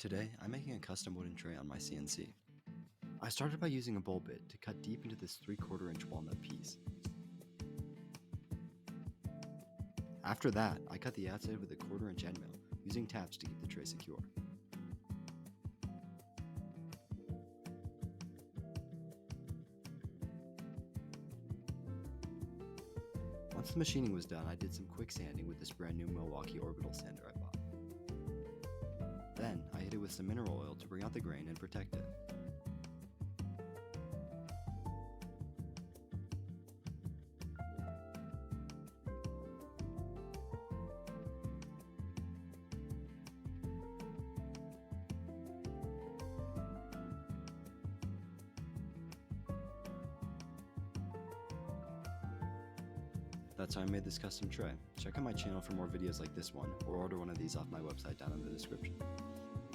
Today, I'm making a custom wooden tray on my CNC. I started by using a bowl bit to cut deep into this 3/4 inch walnut piece. After that, I cut the outside with a 1/4 inch end mill, using taps to keep the tray secure. Once the machining was done, I did some quick sanding with this brand new Milwaukee orbital sander I bought. Then, I hit it with some mineral oil to bring out the grain and protect it. That's how I made this custom tray. Check out my channel for more videos like this one, or order one of these off my website down in the description.